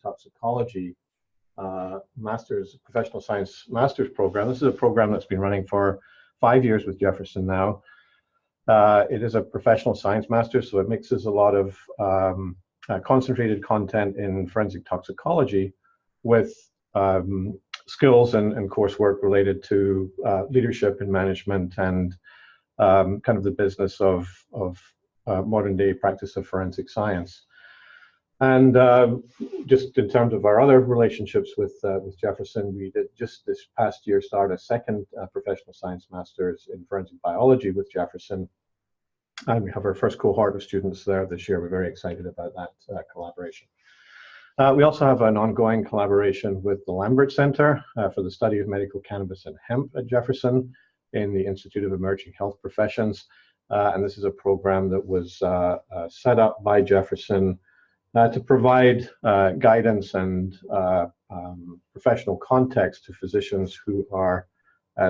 Toxicology Professional Science Master's Program. This is a program that's been running for 5 years with Jefferson now. It is a professional science master, so it mixes a lot of concentrated content in forensic toxicology with skills and coursework related to leadership and management and kind of the business of modern day practice of forensic science. And just in terms of our other relationships with Jefferson, we did just this past year start a second professional science master's in forensic biology with Jefferson. And we have our first cohort of students there this year. We're very excited about that collaboration. We also have an ongoing collaboration with the Lambert Center for the Study of Medical Cannabis and Hemp at Jefferson in the Institute of Emerging Health Professions. And this is a program that was set up by Jefferson to provide guidance and professional context to physicians who are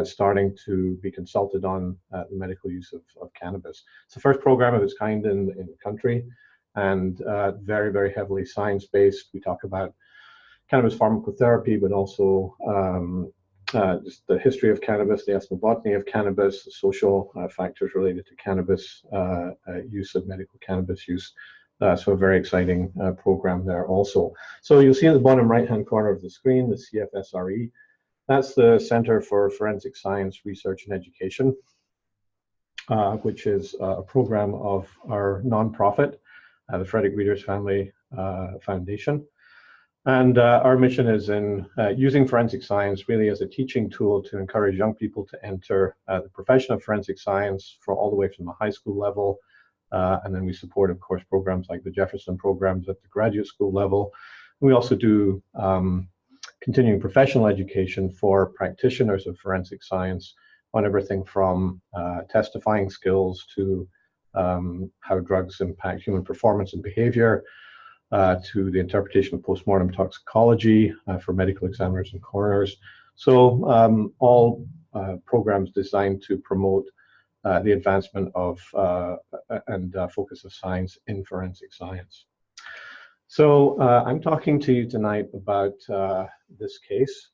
starting to be consulted on the medical use of cannabis. It's the first program of its kind in the country, and very, very heavily science-based. We talk about cannabis pharmacotherapy, but also just the history of cannabis, the ethnobotany of cannabis, the social factors related to cannabis use of medical cannabis use. So a very exciting program there also. So you'll see at the bottom right-hand corner of the screen, the CFSRE. That's the Center for Forensic Science Research and Education, which is a program of our nonprofit, the Frederick Reeder's Family Foundation. And our mission is in using forensic science really as a teaching tool to encourage young people to enter the profession of forensic science for all the way from the high school level. And then we support, of course, programs like the Jefferson programs at the graduate school level. We also do continuing professional education for practitioners of forensic science on everything from testifying skills to how drugs impact human performance and behavior, to the interpretation of postmortem toxicology for medical examiners and coroners. So all programs designed to promote the advancement of and focus of science in forensic science. So I'm talking to you tonight about this case.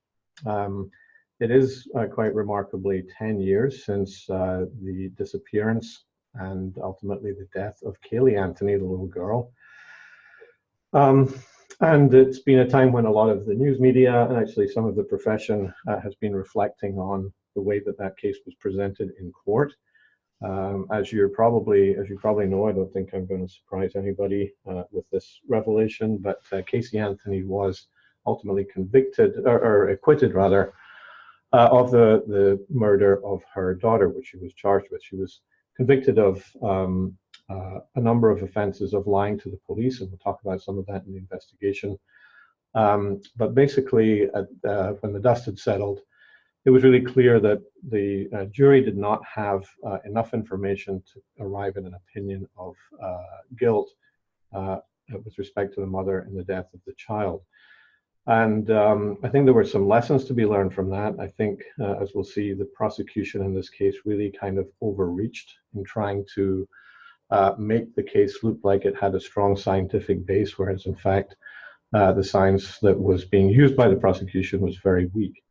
It is quite remarkably 10 years since the disappearance and ultimately the death of Kaylee Anthony, the little girl. And it's been a time when a lot of the news media and actually some of the profession has been reflecting on the way that that case was presented in court. As you probably know, I don't think I'm going to surprise anybody with this revelation, but Casey Anthony was ultimately convicted, or acquitted rather, of the murder of her daughter, which she was charged with. She was convicted of a number of offenses of lying to the police, and we'll talk about some of that in the investigation. But basically, when the dust had settled, it was really clear that the jury did not have enough information to arrive at an opinion of guilt with respect to the mother in the death of the child. And I think there were some lessons to be learned from that. I think, as we'll see, the prosecution in this case really kind of overreached in trying to make the case look like it had a strong scientific base, whereas in fact, the science that was being used by the prosecution was very weak.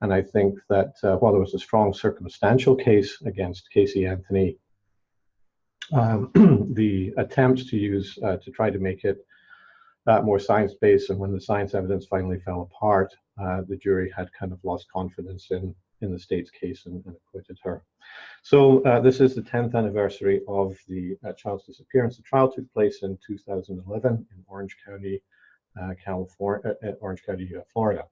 And I think that while there was a strong circumstantial case against Casey Anthony, the attempts to try to make it more science-based, and when the science evidence finally fell apart, the jury had kind of lost confidence in the state's case and acquitted her. So this is the 10th anniversary of the child's disappearance. The trial took place in 2011 in Orange County, Florida.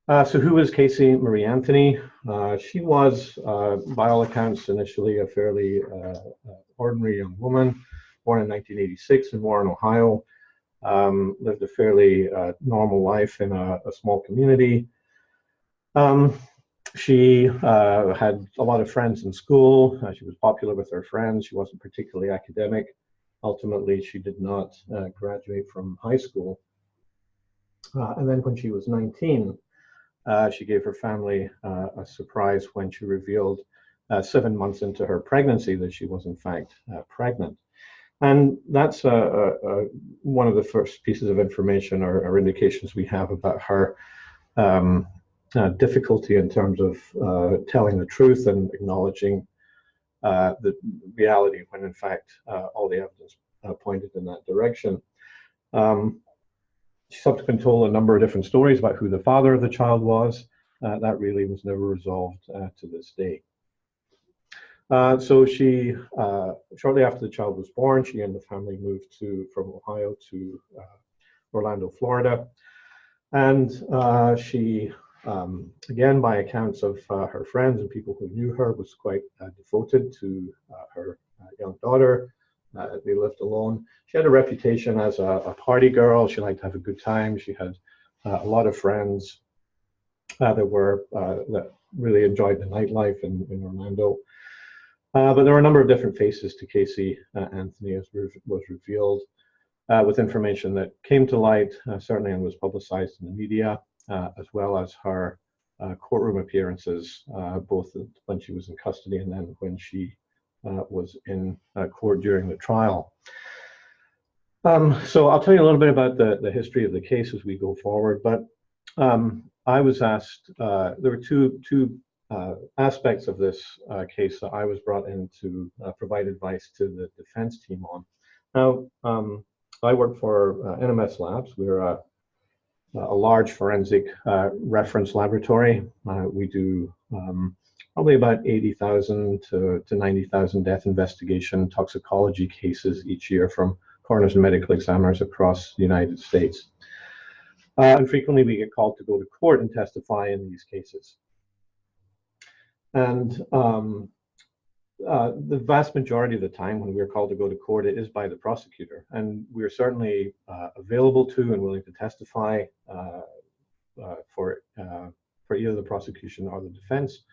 So who was Casey Marie Anthony? She was, by all accounts, initially a fairly ordinary young woman, born in 1986 in Warren, Ohio. Lived a fairly normal life in a small community. She had a lot of friends in school. She was popular with her friends. She wasn't particularly academic. Ultimately, she did not graduate from high school. And then when she was 19, she gave her family a surprise when she revealed 7 months into her pregnancy that she was in fact pregnant. And that's one of the first pieces of information or indications we have about her difficulty in terms of telling the truth and acknowledging the reality when in fact all the evidence pointed in that direction. She subsequently told a number of different stories about who the father of the child was. That really was never resolved to this day. So she, shortly after the child was born, she and the family moved from Ohio to Orlando, Florida. And she, again, by accounts of her friends and people who knew her, was quite devoted to her young daughter. They lived alone. She had a reputation as a party girl. She liked to have a good time. She had a lot of friends that really enjoyed the nightlife in Orlando. But there were a number of different faces to Casey Anthony, as was revealed, with information that came to light, certainly, and was publicized in the media, as well as her courtroom appearances, both when she was in custody and then when she was in court during the trial. So I'll tell you a little bit about the history of the case as we go forward, but I was asked, there were two aspects of this case that I was brought in to provide advice to the defense team on. Now, I work for NMS Labs. We're a large forensic reference laboratory. We do probably about 80,000 to 90,000 death investigation toxicology cases each year from coroners and medical examiners across the United States. And frequently we get called to go to court and testify in these cases. And the vast majority of the time when we're called to go to court, it is by the prosecutor. And we're certainly available to and willing to testify for either the prosecution or the defense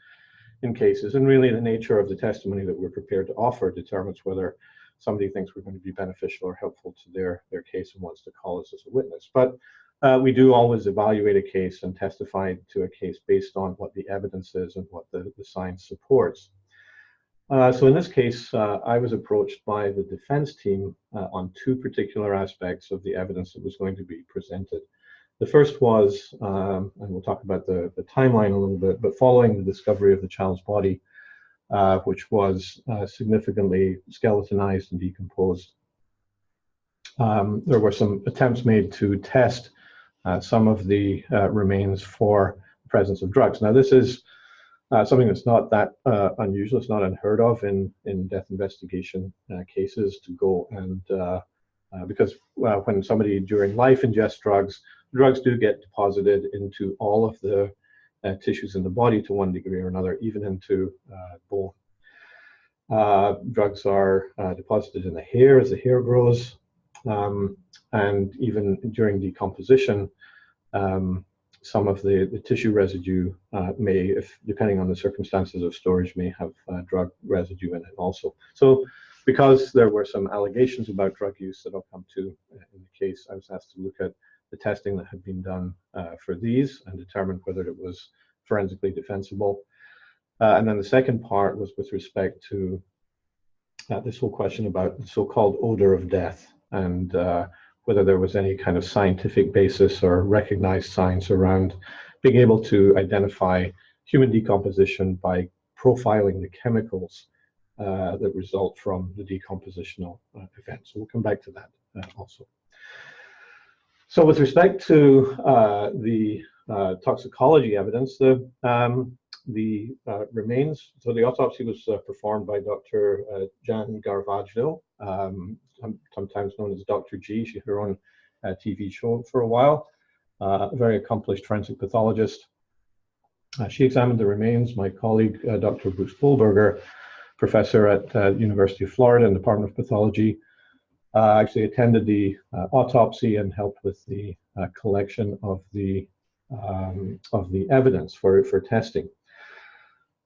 in cases. And really the nature of the testimony that we're prepared to offer determines whether somebody thinks we're going to be beneficial or helpful to their case and wants to call us as a witness. But we do always evaluate a case and testify to a case based on what the evidence is and what the science supports. So in this case, I was approached by the defense team on two particular aspects of the evidence that was going to be presented. The first was, and we'll talk about the timeline a little bit, but following the discovery of the child's body, which was significantly skeletonized and decomposed, there were some attempts made to test some of the remains for the presence of drugs. Now, this is something that's not that unusual. It's not unheard of in death investigation cases to go and, because when somebody during life ingests drugs, drugs do get deposited into all of the tissues in the body to one degree or another, even into bone. Drugs are deposited in the hair as the hair grows, and even during decomposition, some of the tissue residue may, if depending on the circumstances of storage, may have drug residue in it also. So because there were some allegations about drug use that I'll come to in the case, I was asked to look at the testing that had been done for these and determine whether it was forensically defensible. And then the second part was with respect to this whole question about the so-called odor of death and whether there was any kind of scientific basis or recognized science around being able to identify human decomposition by profiling the chemicals that result from the decompositional event. So we'll come back to that also. So with respect to the toxicology evidence, the remains, so the autopsy was performed by Dr. Jan Garvaggio, sometimes known as Dr. G. She had her own TV show for a while, a very accomplished forensic pathologist. She examined the remains. My colleague, Dr. Bruce Kohlberger, professor at University of Florida in the Department of Pathology, actually attended the autopsy and helped with the collection of the evidence for testing.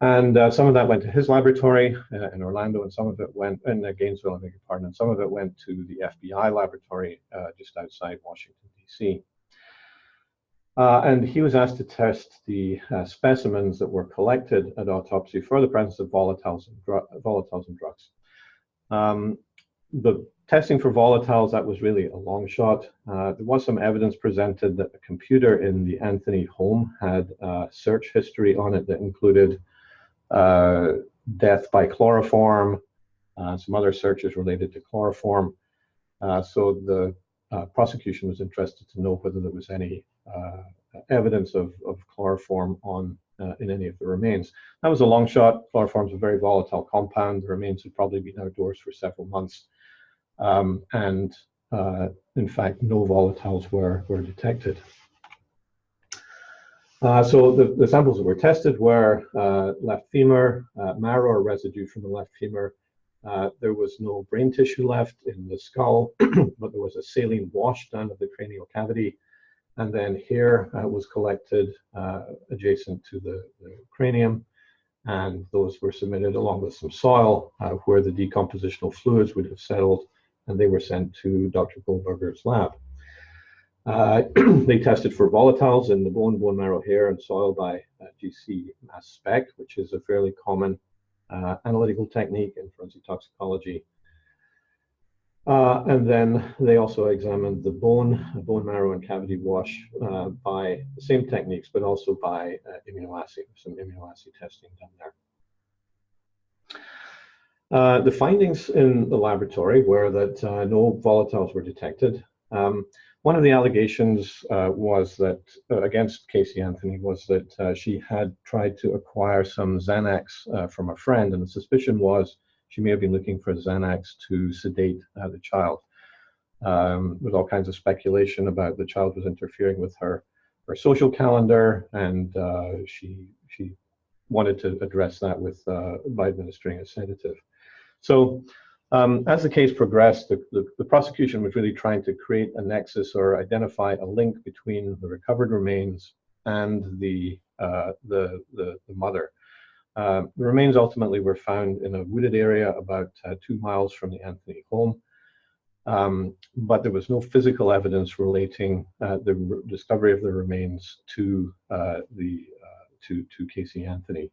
And some of that went to his laboratory in Orlando, and some of it went in Gainesville, I beg your pardon, and some of it went to the FBI laboratory just outside Washington, D.C. And he was asked to test the specimens that were collected at autopsy for the presence of volatiles and drugs. The Testing for volatiles, that was really a long shot. There was some evidence presented that the computer in the Anthony home had search history on it that included death by chloroform, some other searches related to chloroform. So the prosecution was interested to know whether there was any evidence of chloroform in any of the remains. That was a long shot. Chloroform is a very volatile compound. The remains had probably been outdoors for several months. In fact, no volatiles were detected. So the samples that were tested were left femur, marrow or residue from the left femur. There was no brain tissue left in the skull, but there was a saline wash down of the cranial cavity. And then hair was collected adjacent to the cranium, and those were submitted along with some soil where the decompositional fluids would have settled, and they were sent to Dr. Goldberger's lab. They tested for volatiles in the bone marrow, hair, and soil by GC mass spec, which is a fairly common analytical technique in forensic toxicology. And then they also examined the bone marrow and cavity wash by the same techniques, but also by immunoassay, some immunoassay testing done there. The findings in the laboratory were that no volatiles were detected. One of the allegations was that against Casey Anthony was that she had tried to acquire some Xanax from a friend, and the suspicion was she may have been looking for Xanax to sedate the child. There's all kinds of speculation about the child was interfering with her social calendar, and she wanted to address that by administering a sedative. So as the case progressed, the prosecution was really trying to create a nexus or identify a link between the recovered remains and the mother. The remains ultimately were found in a wooded area about 2 miles from the Anthony home, but there was no physical evidence relating the discovery of the remains to Casey Anthony.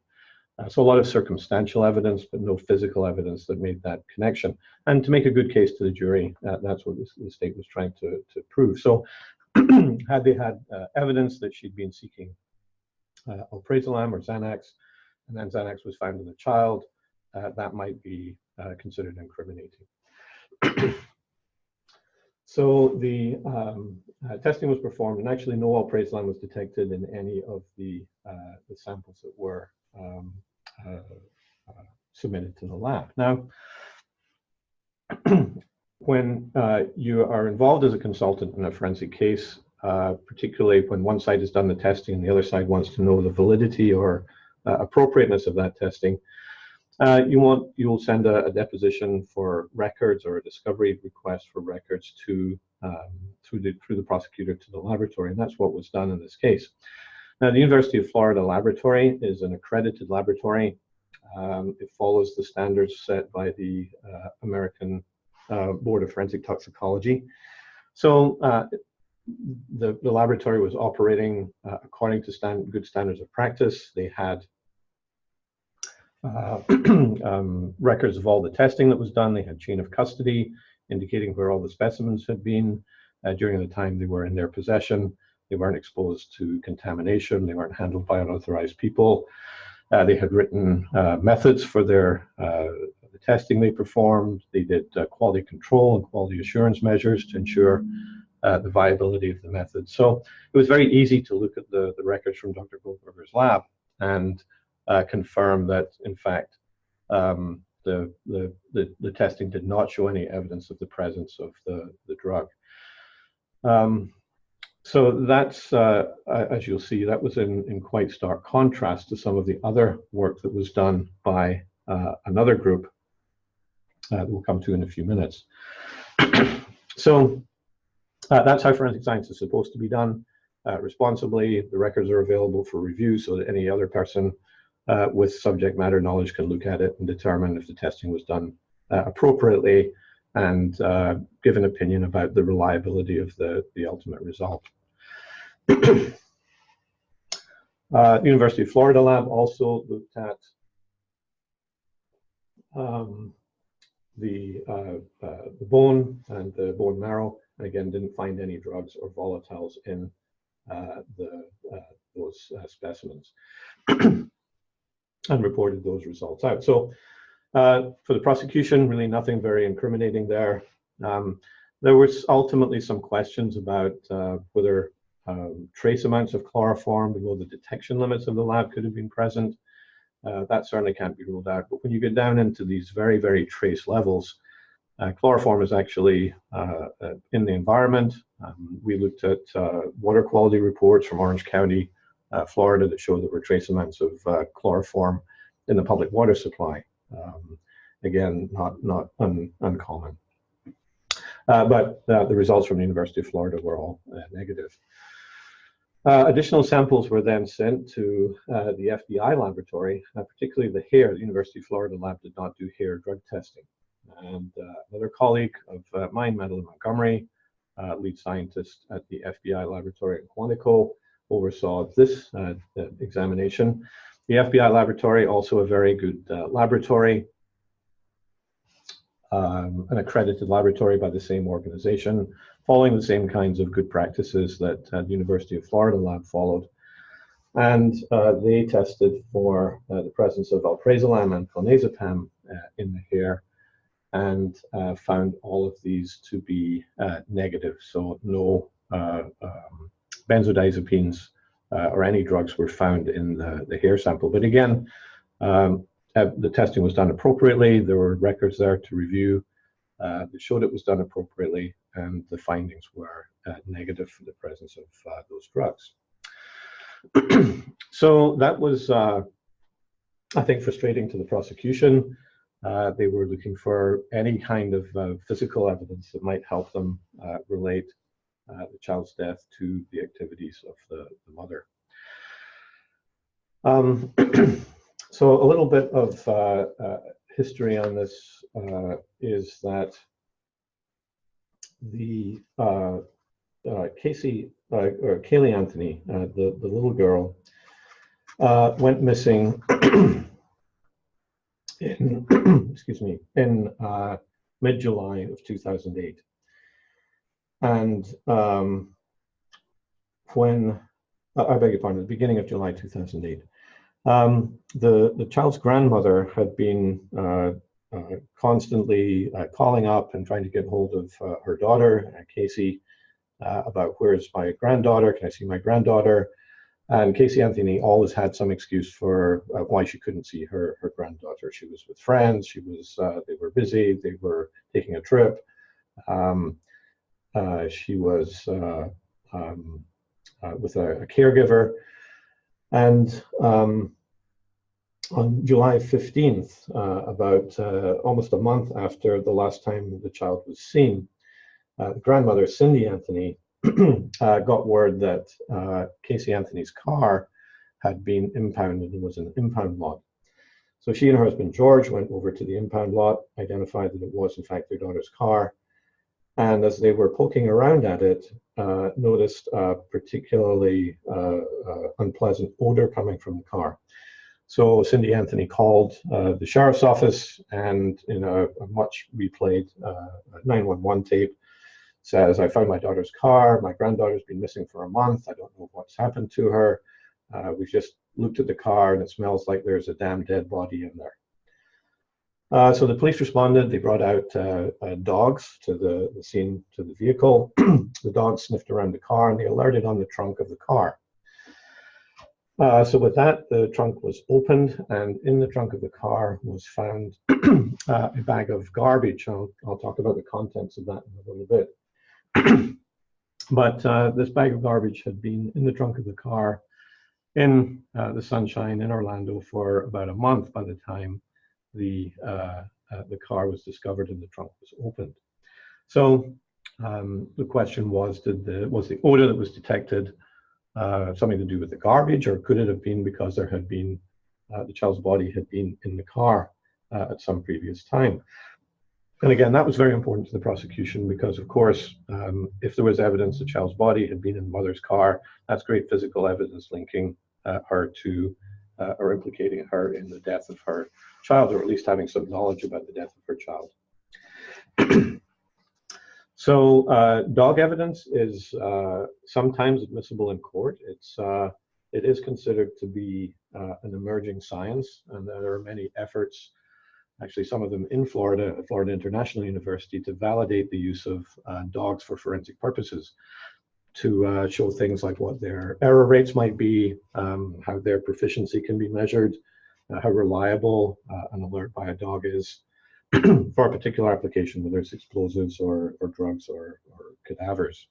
So a lot of circumstantial evidence, but no physical evidence that made that connection. And to make a good case to the jury, that's what the state was trying to prove. So had they had evidence that she'd been seeking alprazolam or Xanax, and then Xanax was found in the child, that might be considered incriminating. So the testing was performed, and actually no alprazolam was detected in any of the samples that were submitted to the lab. Now, when you are involved as a consultant in a forensic case, particularly when one side has done the testing and the other side wants to know the validity or appropriateness of that testing, you'll send a deposition for records or a discovery request for records through the prosecutor to the laboratory, and that's what was done in this case. Now, the University of Florida laboratory is an accredited laboratory. It follows the standards set by the American Board of Forensic Toxicology. So the laboratory was operating according to good standards of practice. They had records of all the testing that was done. They had chain of custody indicating where all the specimens had been during the time they were in their possession. They weren't exposed to contamination. They weren't handled by unauthorized people. They had written methods for the testing they performed. They did quality control and quality assurance measures to ensure the viability of the method. So it was very easy to look at the records from Dr. Goldberger's lab and confirm that, in fact, the testing did not show any evidence of the presence of the drug. So that's, as you'll see, that was in quite stark contrast to some of the other work that was done by another group that we'll come to in a few minutes. So that's how forensic science is supposed to be done responsibly. The records are available for review so that any other person with subject matter knowledge can look at it and determine if the testing was done appropriately and give an opinion about the reliability of the ultimate result. The University of Florida lab also looked at the bone and the bone marrow, and again didn't find any drugs or volatiles in those specimens, and reported those results out. So for the prosecution, really nothing very incriminating there. There was ultimately some questions about whether trace amounts of chloroform below the detection limits of the lab could have been present. That certainly can't be ruled out. But when you get down into these very, very trace levels, chloroform is actually in the environment. We looked at water quality reports from Orange County, Florida, that showed there were trace amounts of chloroform in the public water supply. Again, not uncommon. But the results from the University of Florida were all negative. Additional samples were then sent to the FBI laboratory, particularly the hair. The University of Florida lab did not do hair drug testing. And another colleague of mine, Madeline Montgomery, lead scientist at the FBI laboratory in Quantico, oversaw this examination. The FBI laboratory, also a very good laboratory, an accredited laboratory by the same organization, following the same kinds of good practices that the University of Florida lab followed. And they tested for the presence of alprazolam and clonazepam in the hair, and found all of these to be negative. So no benzodiazepines or any drugs were found in the hair sample. But again, the testing was done appropriately. There were records there to review that showed it was done appropriately, and the findings were negative for the presence of those drugs. So that was, I think, frustrating to the prosecution. They were looking for any kind of physical evidence that might help them relate the child's death to the activities of the mother. So a little bit of history on this is that the Kaylee Anthony, the little girl, went missing in in mid-July of 2008, and when I beg your pardon, the beginning of July 2008. The child's grandmother had been constantly calling up and trying to get hold of her daughter, Casey, about where's my granddaughter, can I see my granddaughter? And Casey Anthony always had some excuse for why she couldn't see her granddaughter. She was with friends, they were busy, they were taking a trip. She was with a caregiver. And on July 15th, about almost a month after the last time the child was seen, the grandmother, Cindy Anthony, got word that Casey Anthony's car had been impounded and was an impound lot. So she and her husband, George, went over to the impound lot, identified that it was in fact their daughter's car. And as they were poking around at it, noticed a particularly unpleasant odor coming from the car. So Cindy Anthony called the sheriff's office, and in a much replayed 911 tape, says, I found my daughter's car. My granddaughter's been missing for a month. I don't know what's happened to her. We've just looked at the car and it smells like there's a damn dead body in there. So the police responded. They brought out dogs to the scene, to the vehicle. The dogs sniffed around the car and they alerted on the trunk of the car. So with that, the trunk was opened, and in the trunk of the car was found a bag of garbage. I'll talk about the contents of that in a little bit. But this bag of garbage had been in the trunk of the car in the sunshine in Orlando for about a month by the time the car was discovered and the trunk was opened. So the question was, was the odor that was detected something to do with the garbage, or could it have been because there had been the child's body had been in the car at some previous time? And again, that was very important to the prosecution because, of course, if there was evidence the child's body had been in the mother's car, that's great physical evidence linking her to or implicating her in the death of her child, or at least having some knowledge about the death of her child. So dog evidence is sometimes admissible in court. It is considered to be an emerging science, and there are many efforts, actually some of them in Florida, at Florida International University, to validate the use of dogs for forensic purposes, to show things like what their error rates might be, how their proficiency can be measured, how reliable an alert by a dog is for a particular application, whether it's explosives or drugs or cadavers.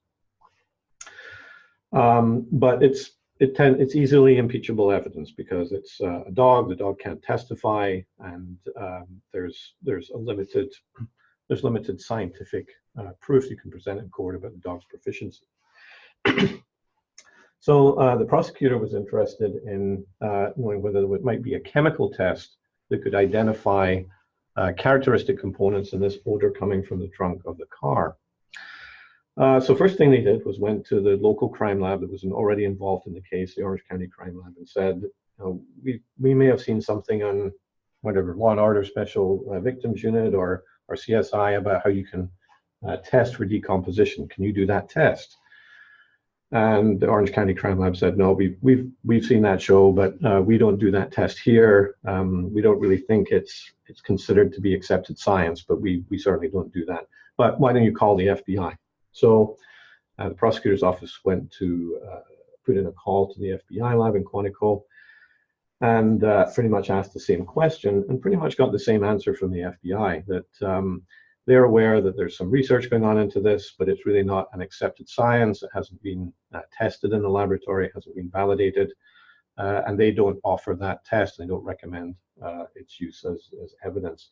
But it's easily impeachable evidence because it's a dog. The dog can't testify, and there's limited scientific proof you can present in court about the dog's proficiency. So the prosecutor was interested in knowing whether there might be a chemical test that could identify characteristic components in this odor coming from the trunk of the car. So first thing they did was went to the local crime lab that was already involved in the case, the Orange County Crime Lab, and said, we may have seen something on whatever, Law and Order Special Victims Unit or CSI about how you can test for decomposition. Can you do that test? And the Orange County Crime Lab said, no, we've seen that show, but we don't do that test here. We don't really think it's considered to be accepted science, but we certainly don't do that. But why don't you call the FBI? So the prosecutor's office went to put in a call to the FBI lab in Quantico, and pretty much asked the same question, and pretty much got the same answer from the FBI, that they're aware that there's some research going on into this, but it's really not an accepted science. It hasn't been tested in the laboratory, it hasn't been validated, and they don't offer that test. They don't recommend its use as evidence.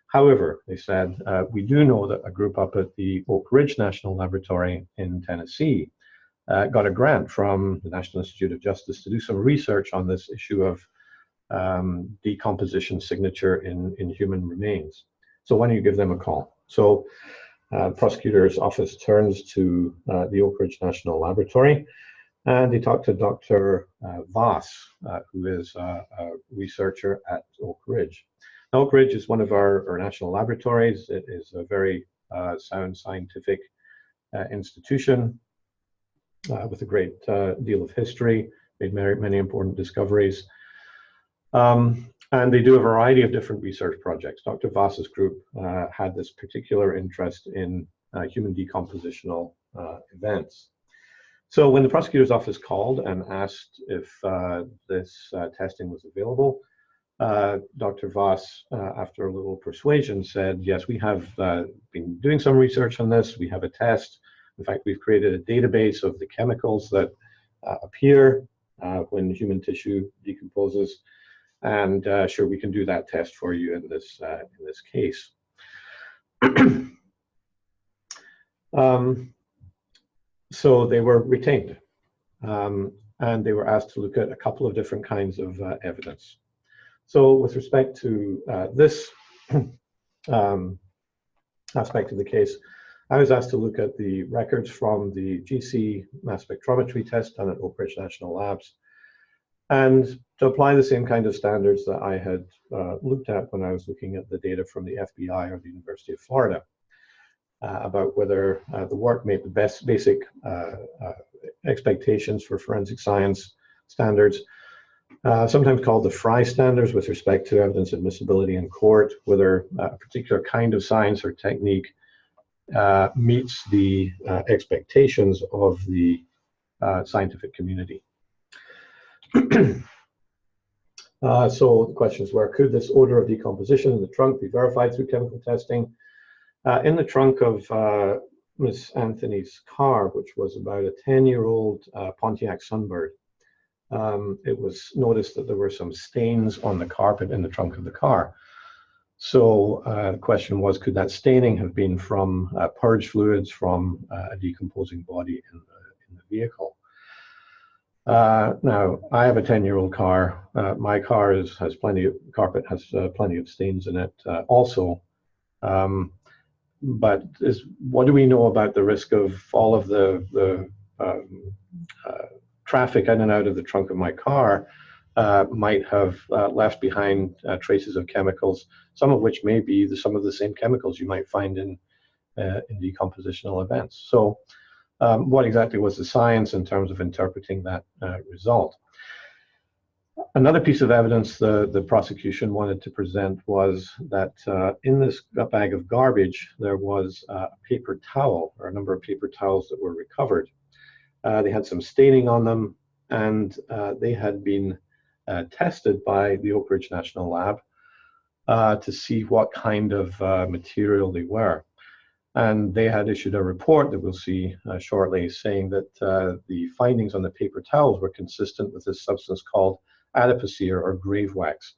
However, they said, we do know that a group up at the Oak Ridge National Laboratory in Tennessee got a grant from the National Institute of Justice to do some research on this issue of decomposition signature in human remains. So why don't you give them a call? So the prosecutor's office turns to the Oak Ridge National Laboratory, and they talk to Dr. Voss, who is a researcher at Oak Ridge. Now, Oak Ridge is one of our national laboratories. It is a very sound scientific institution with a great deal of history, made many important discoveries. And they do a variety of different research projects. Dr. Voss's group had this particular interest in human decompositional events. So when the prosecutor's office called and asked if this testing was available, Dr. Voss, after a little persuasion, said, yes, we have been doing some research on this. We have a test. In fact, we've created a database of the chemicals that appear when human tissue decomposes. And sure, we can do that test for you in this case. So they were retained, and they were asked to look at a couple of different kinds of evidence. So with respect to this aspect of the case, I was asked to look at the records from the GC mass spectrometry test done at Oak Ridge National Labs, and to apply the same kind of standards that I had looked at when I was looking at the data from the FBI or the University of Florida about whether the work made the best basic expectations for forensic science standards, sometimes called the Fry standards with respect to evidence admissibility in court, whether a particular kind of science or technique meets the expectations of the scientific community. So the questions were, could this odor of decomposition in the trunk be verified through chemical testing? In the trunk of Miss Anthony's car, which was about a 10-year-old Pontiac Sunbird, it was noticed that there were some stains on the carpet in the trunk of the car. So the question was, could that staining have been from purge fluids from a decomposing body in the vehicle? Now, I have a 10-year-old car. My car has plenty of carpet, has plenty of stains in it also. But what do we know about the risk of all of the traffic in and out of the trunk of my car might have left behind traces of chemicals, some of which may be some of the same chemicals you might find in in decompositional events. So what exactly was the science in terms of interpreting that result? Another piece of evidence the prosecution wanted to present was that in this bag of garbage, there was a paper towel, or a number of paper towels that were recovered. They had some staining on them, and they had been tested by the Oak Ridge National Lab to see what kind of material they were. And they had issued a report that we'll see shortly, saying that the findings on the paper towels were consistent with this substance called adipocere, or grave wax.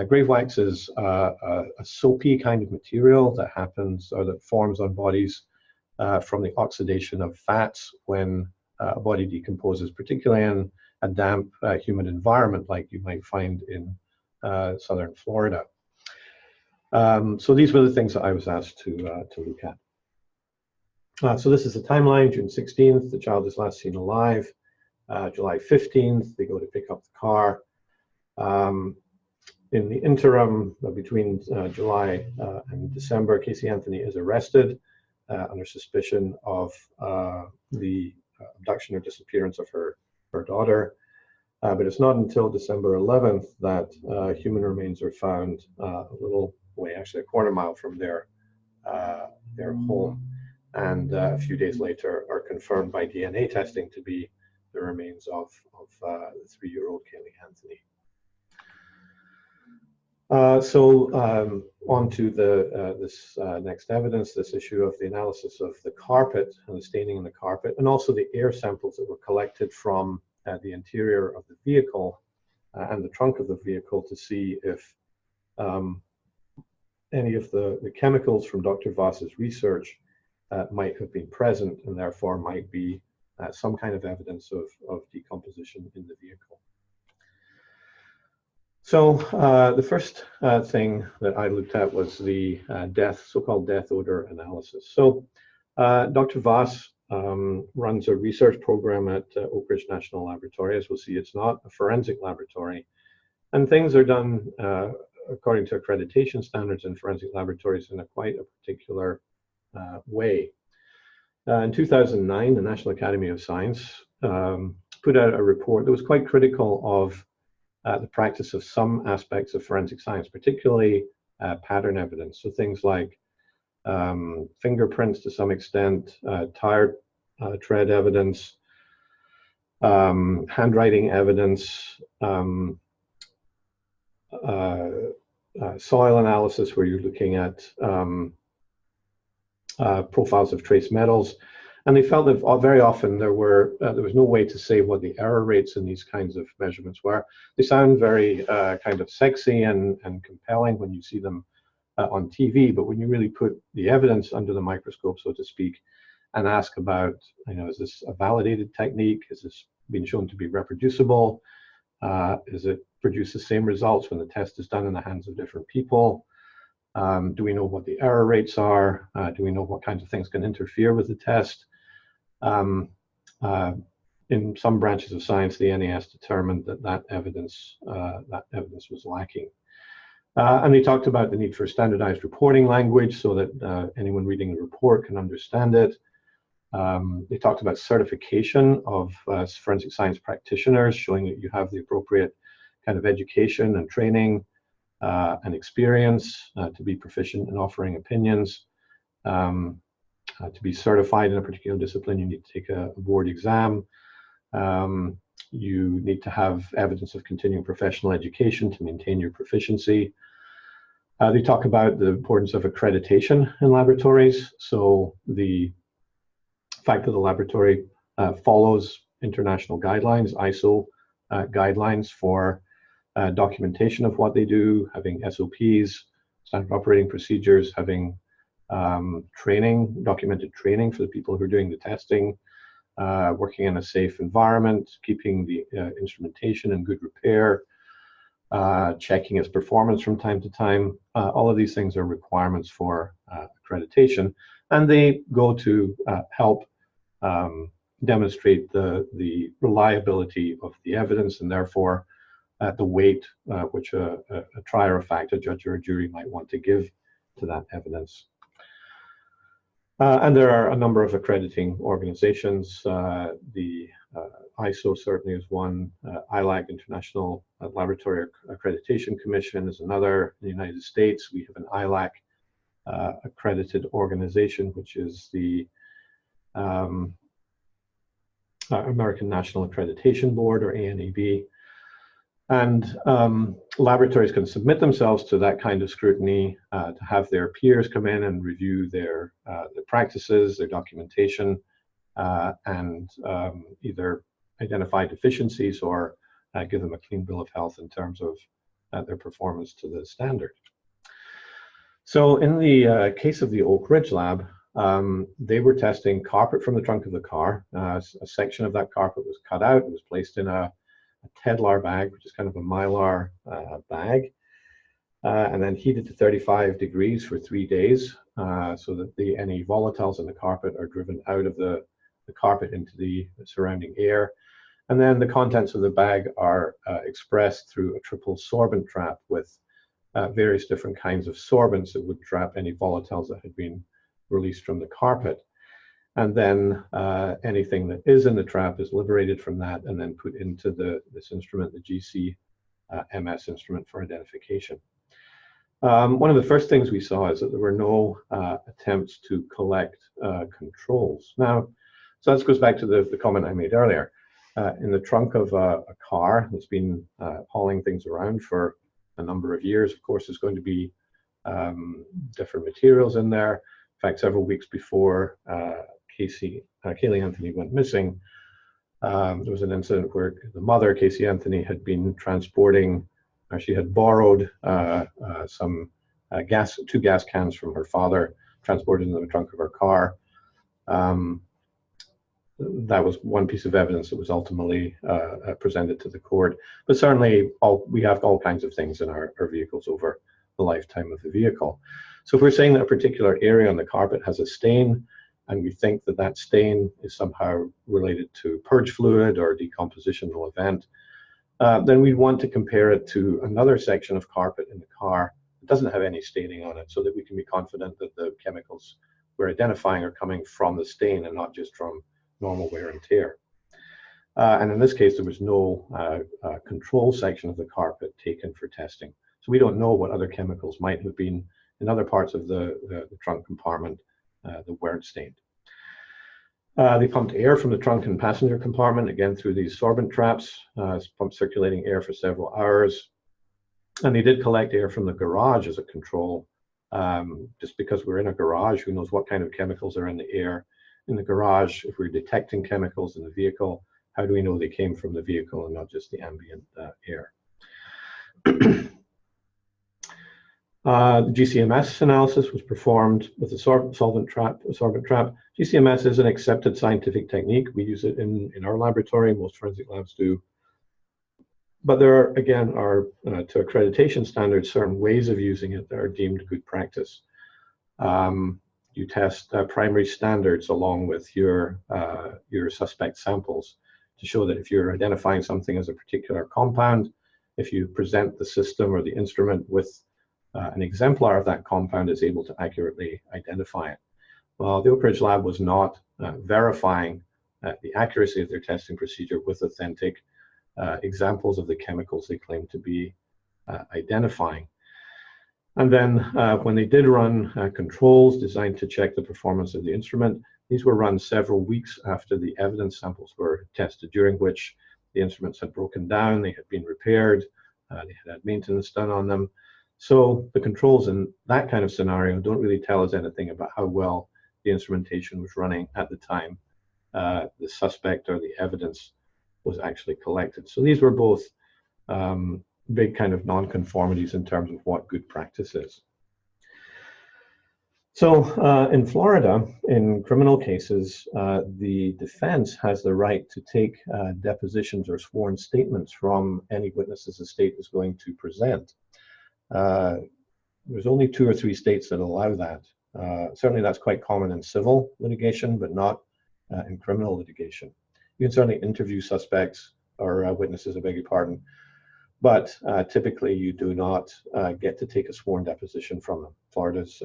Grave wax is a soapy kind of material that happens, or that forms on bodies from the oxidation of fats when a body decomposes, particularly in a damp, humid environment like you might find in southern Florida. So these were the things that I was asked to look at. So this is the timeline. June 16th, the child is last seen alive. July 15th, they go to pick up the car. In the interim, between July and December, Casey Anthony is arrested under suspicion of the abduction or disappearance of her daughter. But it's not until December 11th that human remains are found a little way, actually a quarter mile from their home, and a few days later are confirmed by DNA testing to be the remains of the 3-year-old Kelly Anthony. On to this next evidence, this issue of the analysis of the carpet and the staining in the carpet, and also the air samples that were collected from the interior of the vehicle and the trunk of the vehicle to see if any of the chemicals from Dr. Voss's research might have been present, and therefore might be some kind of evidence of decomposition in the vehicle. So the first thing that I looked at was the so-called death odor analysis. So Dr. Voss runs a research program at Oak Ridge National Laboratory. As we'll see, it's not a forensic laboratory, and things are done according to accreditation standards in forensic laboratories in a quite a particular way. In 2009, the National Academy of Science put out a report that was quite critical of the practice of some aspects of forensic science, particularly pattern evidence. So things like fingerprints to some extent, tire tread evidence, handwriting evidence, soil analysis where you're looking at profiles of trace metals. And they felt that very often there was no way to say what the error rates in these kinds of measurements were. They sound very kind of sexy and compelling when you see them on TV, but when you really put the evidence under the microscope, so to speak, and ask about, is this a validated technique? Is this being shown to be reproducible? Is it produce the same results when the test is done in the hands of different people? Do we know what the error rates are? Do we know what kinds of things can interfere with the test? In some branches of science, the NAS determined that evidence was lacking. And they talked about the need for standardized reporting language so that anyone reading the report can understand it. They talked about certification of forensic science practitioners, showing that you have the appropriate kind of education and training and experience to be proficient in offering opinions. To be certified in a particular discipline, you need to take a board exam. You need to have evidence of continuing professional education to maintain your proficiency. They talk about the importance of accreditation in laboratories. So the fact that the laboratory follows international guidelines, ISO guidelines for documentation of what they do, having SOPs, standard operating procedures, having documented training for the people who are doing the testing, working in a safe environment, keeping the instrumentation in good repair, checking its performance from time to time. All of these things are requirements for accreditation, and they go to help demonstrate the reliability of the evidence, and therefore the weight which a trier of fact, a judge or a jury might want to give to that evidence. And there are a number of accrediting organizations. The ISO certainly is one. ILAC, International Laboratory Accreditation Commission, is another. In the United States, we have an ILAC accredited organization, which is the American National Accreditation Board, or ANAB. And laboratories can submit themselves to that kind of scrutiny, to have their peers come in and review their practices, their documentation, and either identify deficiencies or give them a clean bill of health in terms of their performance to the standard. So in the case of the Oak Ridge lab, they were testing carpet from the trunk of the car. A section of that carpet was cut out. It was placed in a Tedlar bag, which is kind of a Mylar bag, and then heated to 35 degrees for 3 days, so that any volatiles in the carpet are driven out of the carpet into the surrounding air. And then the contents of the bag are expressed through a triple sorbent trap with various different kinds of sorbents that would trap any volatiles that had been released from the carpet. And then anything that is in the trap is liberated from that and then put into this instrument, the GC-MS instrument for identification. One of the first things we saw is that there were no attempts to collect controls. Now, so this goes back to the comment I made earlier. In the trunk of a car that's been hauling things around for a number of years, of course, there's going to be different materials in there. In fact, several weeks before Kaylee Anthony went missing, there was an incident where the mother, Casey Anthony, had been transporting, she had borrowed some two gas cans from her father, transported in the trunk of her car. That was one piece of evidence that was ultimately presented to the court. But certainly, we have all kinds of things in our vehicles over the lifetime of the vehicle. So if we're saying that a particular area on the carpet has a stain, and we think that that stain is somehow related to purge fluid or decompositional event, then we'd want to compare it to another section of carpet in the car that doesn't have any staining on it, so that we can be confident that the chemicals we're identifying are coming from the stain and not just from normal wear and tear. And in this case, there was no control section of the carpet taken for testing. So we don't know what other chemicals might have been in other parts of the trunk compartment that weren't stained. They pumped air from the trunk and passenger compartment, again through these sorbent traps, pumped circulating air for several hours. And they did collect air from the garage as a control. Just because we're in a garage, who knows what kind of chemicals are in the air in the garage? If we're detecting chemicals in the vehicle, how do we know they came from the vehicle and not just the ambient air? The GC-MS analysis was performed with a sorbent trap. GC-MS is an accepted scientific technique. We use it in our laboratory. Most forensic labs do. But there are, again, to accreditation standards, certain ways of using it that are deemed good practice. You test primary standards along with your suspect samples to show that if you're identifying something as a particular compound, if you present the system or the instrument with an exemplar of that compound, is able to accurately identify it. Well, the Oak Ridge lab was not verifying the accuracy of their testing procedure with authentic examples of the chemicals they claimed to be identifying. And then when they did run controls designed to check the performance of the instrument, these were run several weeks after the evidence samples were tested, during which the instruments had broken down, they had been repaired, they had maintenance done on them. So the controls in that kind of scenario don't really tell us anything about how well the instrumentation was running at the time the suspect or the evidence was actually collected. So these were both big kind of non-conformities in terms of what good practice is. So in Florida, in criminal cases, the defense has the right to take depositions or sworn statements from any witnesses the state is going to present. There's only 2 or 3 states that allow that. Certainly that's quite common in civil litigation, but not in criminal litigation. You can certainly interview suspects or witnesses, I beg your pardon, but typically you do not get to take a sworn deposition from them. Florida's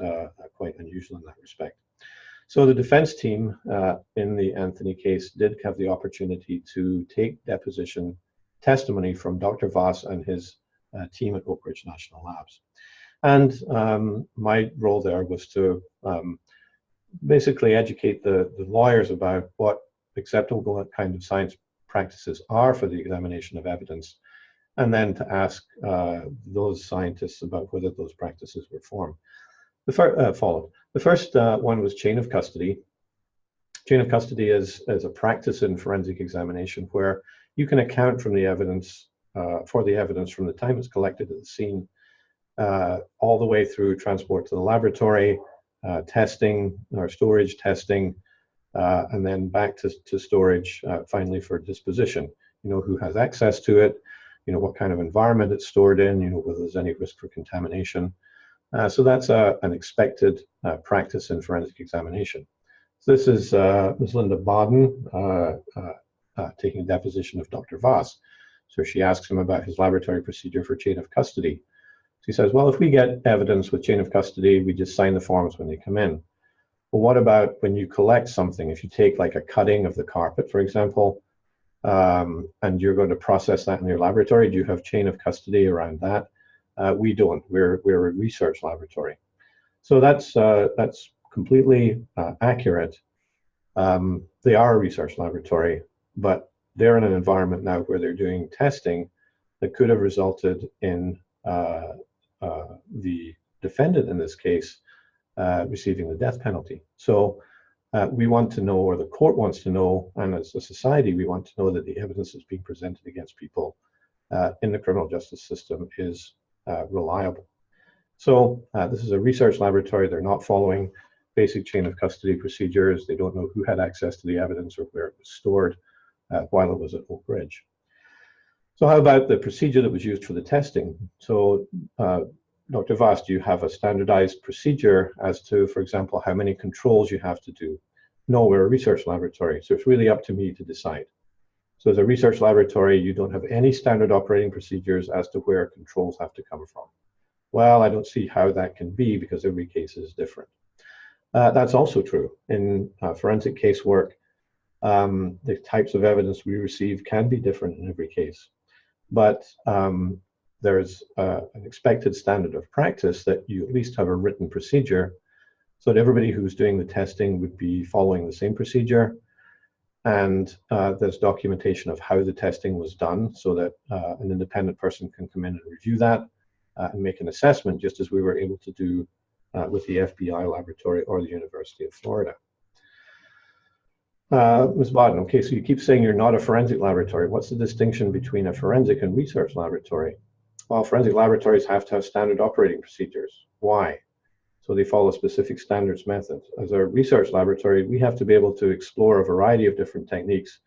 quite unusual in that respect. So the defense team in the Anthony case did have the opportunity to take deposition testimony from Dr. Voss and his team at Oak Ridge National Labs. And my role there was to basically educate the lawyers about what acceptable kind of science practices are for the examination of evidence, and then to ask those scientists about whether those practices were followed. The first one was chain of custody. Chain of custody is a practice in forensic examination where you can account from the evidence, for the evidence from the time it's collected at the scene all the way through transport to the laboratory, testing or storage testing, and then back to storage finally for disposition. You know, who has access to it, you know, what kind of environment it's stored in, you know, whether there's any risk for contamination. So that's an expected practice in forensic examination. So this is Ms. Linda Baden taking a deposition of Dr. Voss. So she asks him about his laboratory procedure for chain of custody. He says, well, if we get evidence with chain of custody, we just sign the forms when they come in. Well, what about when you collect something? If you take like a cutting of the carpet, for example, and you're going to process that in your laboratory, do you have chain of custody around that? We don't. We're a research laboratory. So that's completely accurate. They are a research laboratory, but they're in an environment now where they're doing testing that could have resulted in the defendant in this case receiving the death penalty. So we want to know, or the court wants to know, and as a society, we want to know that the evidence that's being presented against people in the criminal justice system is reliable. So this is a research laboratory. They're not following basic chain of custody procedures. They don't know who had access to the evidence or where it was stored while it was at Oak Ridge. So how about the procedure that was used for the testing? So Dr. Voss, do you have a standardized procedure as to, for example, how many controls you have to do? No, we're a research laboratory, so it's really up to me to decide. So as a research laboratory, you don't have any standard operating procedures as to where controls have to come from. Well, I don't see how that can be because every case is different. That's also true. In forensic casework, the types of evidence we receive can be different in every case. But there's an expected standard of practice that you at least have a written procedure so that everybody who's doing the testing would be following the same procedure. And there's documentation of how the testing was done so that an independent person can come in and review that and make an assessment, just as we were able to do with the FBI laboratory or the University of Florida. Ms. Baden, okay, so you keep saying you're not a forensic laboratory. What's the distinction between a forensic and research laboratory? Well, forensic laboratories have to have standard operating procedures. Why? So they follow specific standards methods. As a research laboratory, we have to be able to explore a variety of different techniques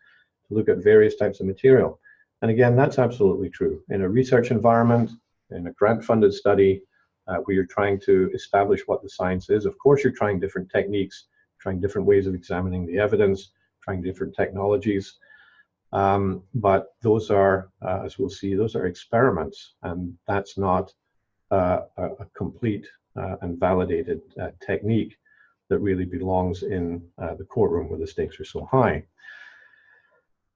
to look at various types of material. And again, that's absolutely true. In a research environment, in a grant-funded study, where you're trying to establish what the science is, of course you're trying different techniques, trying different ways of examining the evidence, trying different technologies. But those are, as we'll see, those are experiments, and that's not a complete and validated technique that really belongs in the courtroom where the stakes are so high.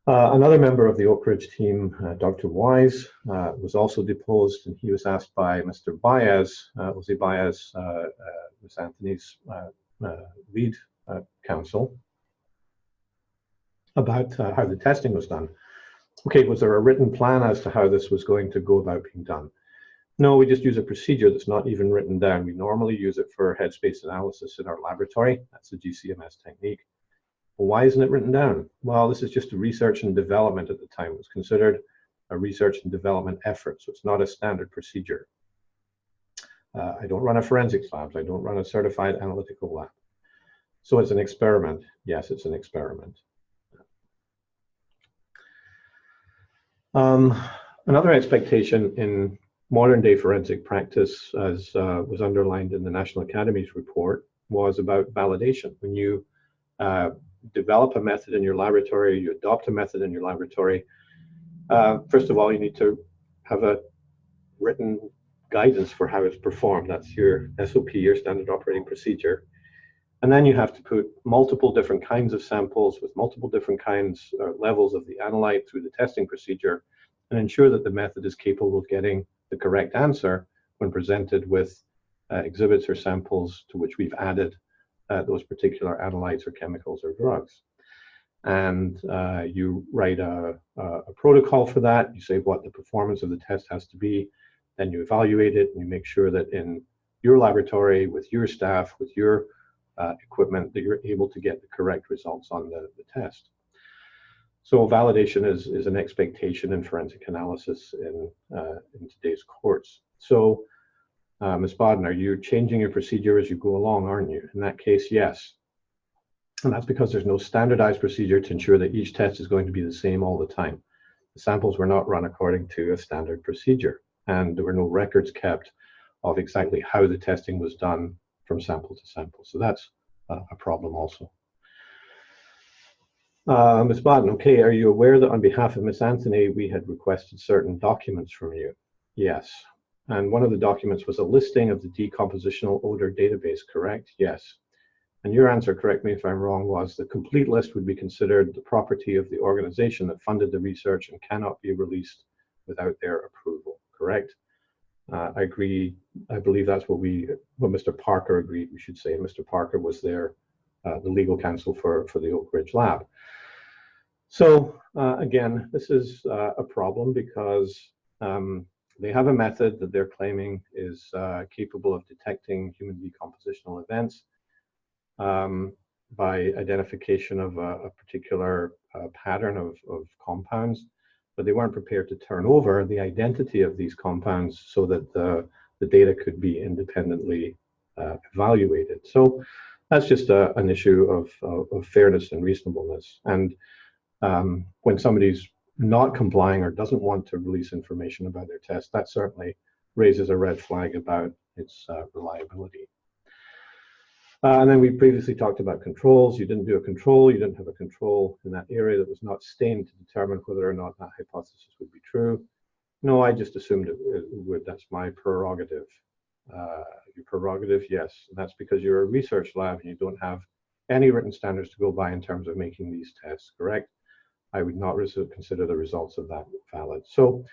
Another member of the Oak Ridge team, Dr. Wise, was also deposed, and he was asked by Mr. Baez, Jose Baez, Ms. Anthony's lead counsel, about how the testing was done. Okay, was there a written plan as to how this was going to go about being done? No, we just use a procedure that's not even written down. We normally use it for headspace analysis in our laboratory. That's the GCMS technique. Well, why isn't it written down? Well, this is just a research and development at the time. It was considered a research and development effort, so it's not a standard procedure. I don't run a forensics lab. I don't run a certified analytical lab. So it's an experiment. Yes, it's an experiment. Another expectation in modern day forensic practice, as was underlined in the National Academy's report, was about validation. When you develop a method in your laboratory, you adopt a method in your laboratory, first of all, you need to have a written guidance for how it's performed. That's your SOP, your standard operating procedure. And then you have to put multiple different kinds of samples with multiple different kinds or levels of the analyte through the testing procedure and ensure that the method is capable of getting the correct answer when presented with exhibits or samples to which we've added those particular analytes or chemicals or drugs. And you write a protocol for that. You say what the performance of the test has to be. Then you evaluate it and you make sure that in your laboratory, with your staff, with your equipment, that you're able to get the correct results on the test. So validation is an expectation in forensic analysis in today's courts. So Ms. Bodden, are you changing your procedure as you go along, aren't you? In that case, yes. And that's because there's no standardized procedure to ensure that each test is going to be the same all the time. The samples were not run according to a standard procedure, and there were no records kept of exactly how the testing was done from sample to sample. So that's a problem also. Ms. Bodden, okay, are you aware that on behalf of Ms. Anthony, we had requested certain documents from you? Yes. And one of the documents was a listing of the decompositional odor database, correct? Yes. And your answer, correct me if I'm wrong, was the complete list would be considered the property of the organization that funded the research and cannot be released without their approval, correct? I agree. I believe that's what Mr. Parker agreed, we should say. Mr. Parker was there, the legal counsel for the Oak Ridge lab. So again, this is a problem because they have a method that they're claiming is capable of detecting human decompositional events by identification of a particular pattern of compounds, but they weren't prepared to turn over the identity of these compounds so that the data could be independently evaluated. So that's just an issue of fairness and reasonableness. And when somebody's not complying or doesn't want to release information about their test, that certainly raises a red flag about its reliability. And then we previously talked about controls. You didn't do a control. You didn't have a control in that area that was not stained to determine whether or not that hypothesis would be true. No, I just assumed it would. That's my prerogative. Your prerogative, yes. And that's because you're a research lab and you don't have any written standards to go by in terms of making these tests, correct? I would not consider the results of that valid. So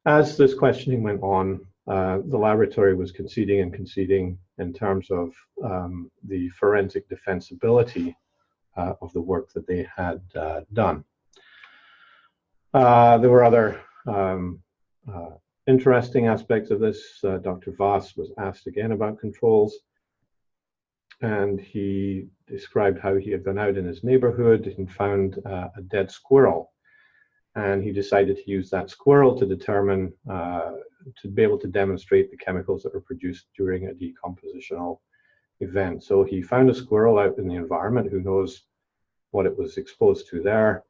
as this questioning went on, the laboratory was conceding in terms of the forensic defensibility of the work that they had done. There were other interesting aspects of this. Dr. Voss was asked again about controls, and he described how he had gone out in his neighborhood and found a dead squirrel. And he decided to use that squirrel to determine, to be able to demonstrate the chemicals that were produced during a decompositional event. So he found a squirrel out in the environment, who knows what it was exposed to there.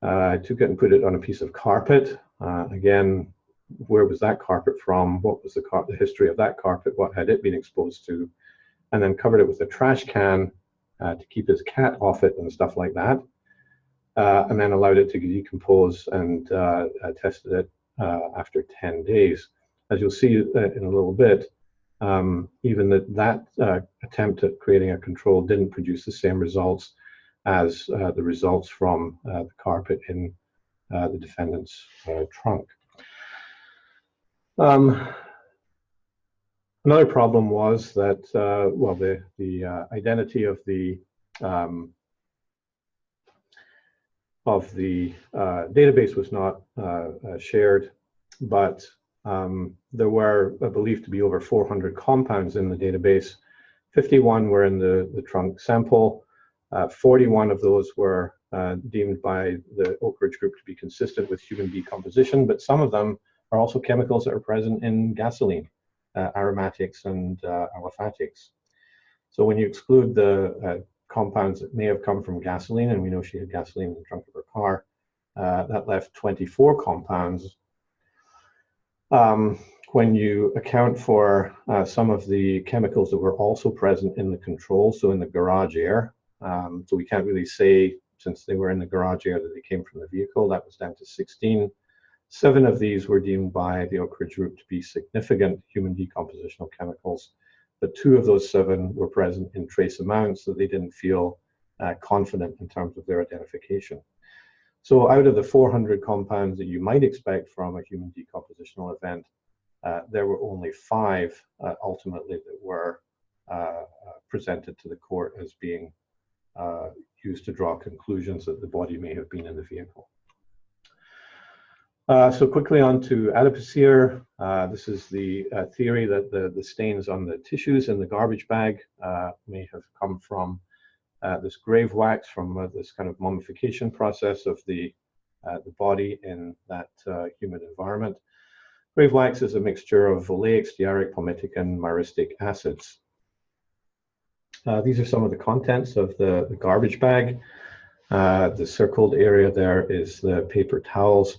Took it and put it on a piece of carpet. Again, where was that carpet from? What was the history of that carpet? What had it been exposed to? And then covered it with a trash can to keep his cat off it and stuff like that. And then allowed it to decompose and tested it after 10 days. As you'll see in a little bit, even that attempt at creating a control didn't produce the same results as the results from the carpet in the defendant's trunk. Another problem was that, well, the identity of the database was not shared, but there were believed to be over 400 compounds in the database. 51 were in the trunk sample. 41 of those were deemed by the Oak Ridge group to be consistent with human decomposition, but some of them are also chemicals that are present in gasoline, aromatics and aliphatics. So when you exclude the compounds that may have come from gasoline, and we know she had gasoline in the trunk of her car, that left 24 compounds. When you account for some of the chemicals that were also present in the control, so in the garage air, so we can't really say, since they were in the garage air, that they came from the vehicle. That was down to 16. 7 of these were deemed by the Oak Ridge group to be significant human decompositional chemicals but 2 of those 7 were present in trace amounts, so they didn't feel confident in terms of their identification. So out of the 400 compounds that you might expect from a human decompositional event, there were only 5 ultimately that were presented to the court as being used to draw conclusions that the body may have been in the vehicle. So quickly on to adipocere. This is the theory that the stains on the tissues in the garbage bag may have come from this grave wax, from this kind of mummification process of the body in that humid environment. Grave wax is a mixture of oleic, stearic, palmitic, and myristic acids. These are some of the contents of the garbage bag. The circled area there is the paper towels.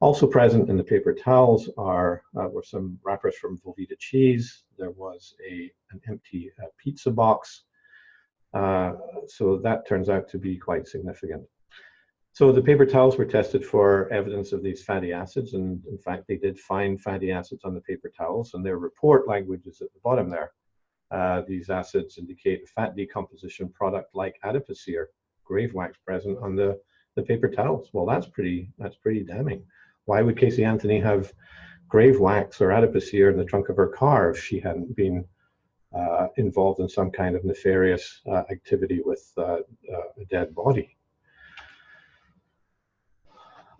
Also present in the paper towels were some wrappers from Velveeta cheese. There was an empty pizza box. So that turns out to be quite significant. So the paper towels were tested for evidence of these fatty acids, and in fact they did find fatty acids on the paper towels, and their report language is at the bottom there. These acids indicate a fat decomposition product like adipocere, grave wax present on the paper towels. Well, that's pretty damning. Why would Casey Anthony have grave wax or adipocere in the trunk of her car if she hadn't been involved in some kind of nefarious activity with a dead body?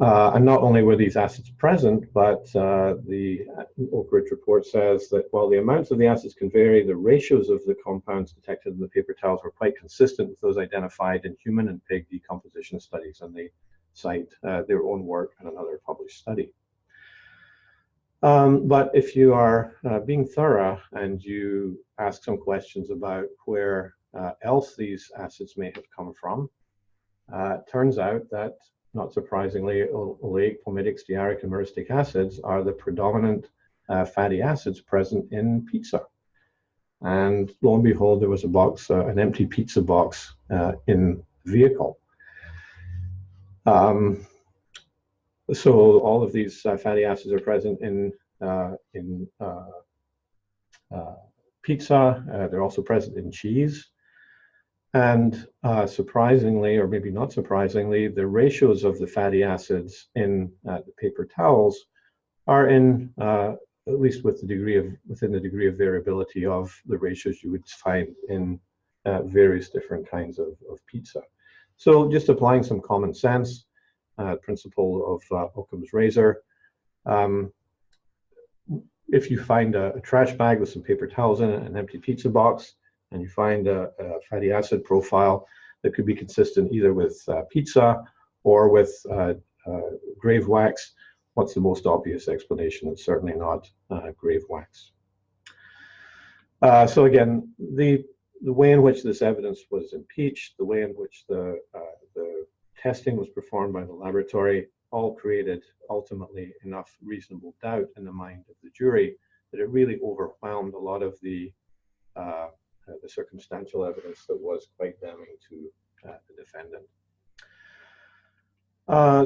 And not only were these acids present, but the Oak Ridge report says that while the amounts of the acids can vary, the ratios of the compounds detected in the paper towels were quite consistent with those identified in human and pig decomposition studies, and they cite their own work and another published study. But if you are being thorough and you ask some questions about where else these acids may have come from, it turns out that, not surprisingly, oleic, palmitic, stearic, and myristic acids are the predominant fatty acids present in pizza. And lo and behold, there was a box, an empty pizza box in the vehicle. So all of these fatty acids are present in pizza. They're also present in cheese. And surprisingly, or maybe not surprisingly, the ratios of the fatty acids in the paper towels are in, at least within the degree of variability of the ratios you would find in various different kinds of pizza. So just applying some common sense, principle of Occam's razor. If you find a trash bag with some paper towels in it, an empty pizza box, and you find a fatty acid profile that could be consistent either with pizza or with grave wax, what's the most obvious explanation? It's certainly not grave wax. So again, the way in which this evidence was impeached, the way in which the testing was performed by the laboratory, all created ultimately enough reasonable doubt in the mind of the jury that it really overwhelmed a lot of the circumstantial evidence that was quite damning to the defendant.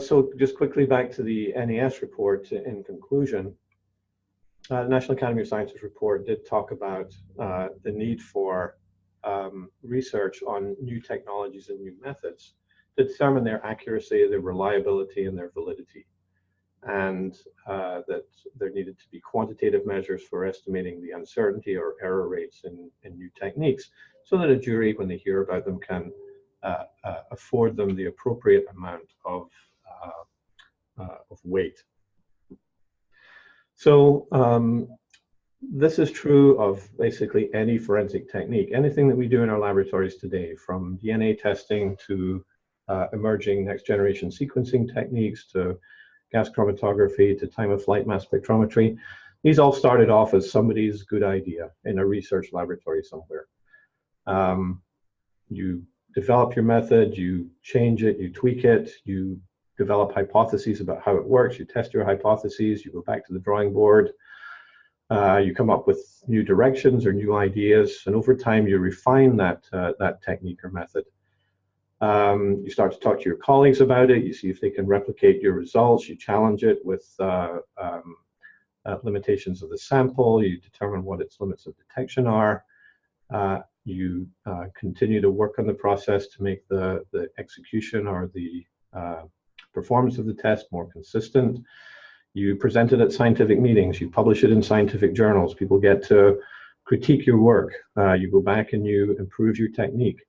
So just quickly back to the NAS report in conclusion. The National Academy of Sciences report did talk about the need for research on new technologies and new methods to determine their accuracy, their reliability, and their validity. And that there needed to be quantitative measures for estimating the uncertainty or error rates in new techniques, so that a jury, when they hear about them, can afford them the appropriate amount of weight. So this is true of basically any forensic technique. Anything that we do in our laboratories today, from DNA testing to emerging next generation sequencing techniques to gas chromatography to time of flight mass spectrometry, these all started off as somebody's good idea in a research laboratory somewhere. You develop your method, you change it, you tweak it, you develop hypotheses about how it works, you test your hypotheses, you go back to the drawing board, you come up with new directions or new ideas, and over time you refine that technique or method. You start to talk to your colleagues about it, you see if they can replicate your results, you challenge it with limitations of the sample, you determine what its limits of detection are, you continue to work on the process to make the execution or the performance of the test more consistent. You present it at scientific meetings, you publish it in scientific journals, people get to critique your work, you go back and you improve your technique.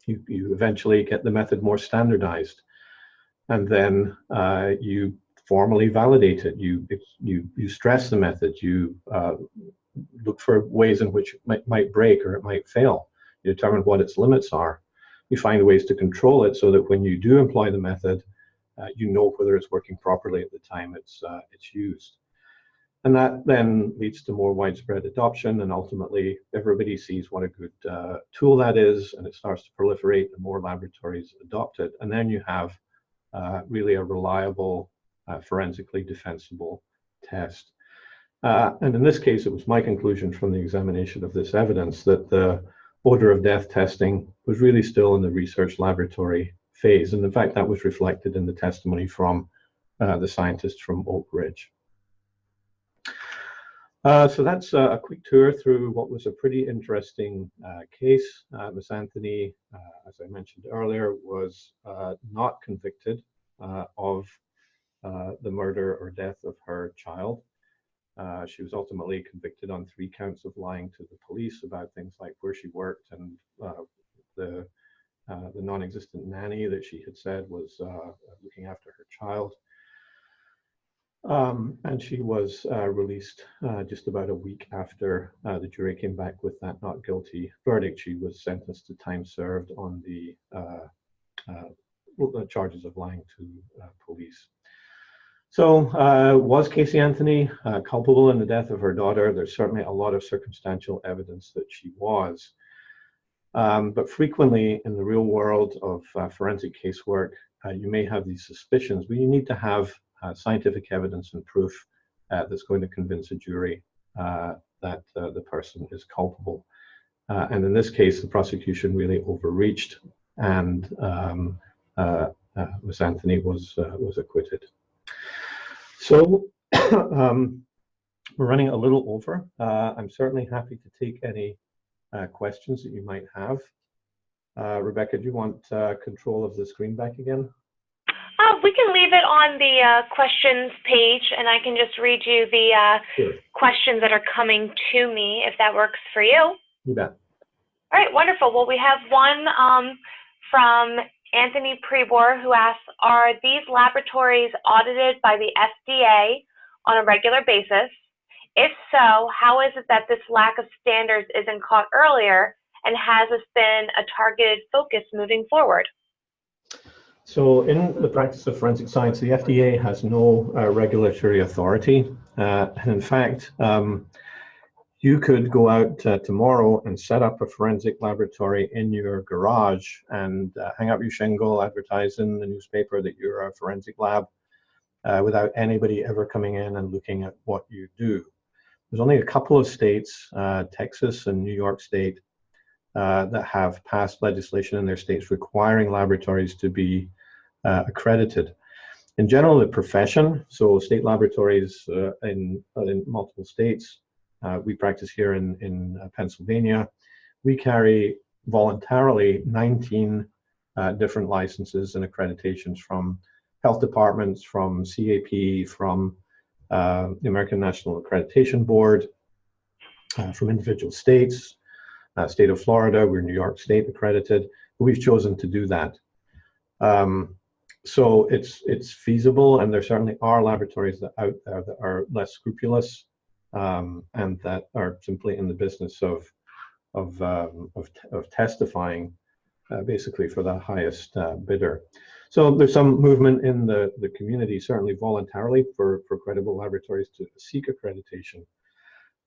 You eventually get the method more standardized, and then you formally validate it. You stress the method, you look for ways in which it might break or it might fail. You determine what its limits are. You find ways to control it so that when you do employ the method, you know whether it's working properly at the time it's used. And that then leads to more widespread adoption, and ultimately everybody sees what a good tool that is, and it starts to proliferate and more laboratories adopt it. And then you have really a reliable, forensically defensible test. And in this case, it was my conclusion from the examination of this evidence that the odor of death testing was really still in the research laboratory phase. And in fact, that was reflected in the testimony from the scientists from Oak Ridge. So that's a quick tour through what was a pretty interesting case. Ms. Anthony, as I mentioned earlier, was not convicted of the murder or death of her child. She was ultimately convicted on 3 counts of lying to the police about things like where she worked and the non-existent nanny that she had said was looking after her child. And she was released just about a week after the jury came back with that not guilty verdict. She was sentenced to time served on the charges of lying to police. So was Casey Anthony culpable in the death of her daughter? There's certainly a lot of circumstantial evidence that she was. But frequently in the real world of forensic casework, you may have these suspicions, but you need to have scientific evidence and proof that's going to convince a jury that the person is culpable. And in this case, the prosecution really overreached, and Ms. Anthony was acquitted. So we're running a little over. I'm certainly happy to take any questions that you might have. Rebecca, do you want control of the screen back again? We can leave it on the questions page, and I can just read you the Sure. questions that are coming to me, if that works for you. You bet. All right, wonderful. Well, we have one from Anthony Prebor, who asks, are these laboratories audited by the FDA on a regular basis? If so, how is it that this lack of standards isn't caught earlier, and has this been a targeted focus moving forward? So in the practice of forensic science, the FDA has no regulatory authority. And in fact, you could go out tomorrow and set up a forensic laboratory in your garage and hang up your shingle, advertise in the newspaper that you're a forensic lab without anybody ever coming in and looking at what you do. There's only a couple of states, Texas and New York State, that have passed legislation in their states requiring laboratories to be accredited. In general, the profession, so state laboratories in multiple states, we practice here in Pennsylvania, we carry voluntarily 19 different licenses and accreditations from health departments, from CAP, from the American National Accreditation Board, from individual states. State of Florida, we're New York State accredited. We've chosen to do that. So it's feasible, and there certainly are laboratories that out there that are less scrupulous and that are simply in the business of testifying basically for the highest bidder. So there's some movement in the community, certainly voluntarily, for credible laboratories to seek accreditation.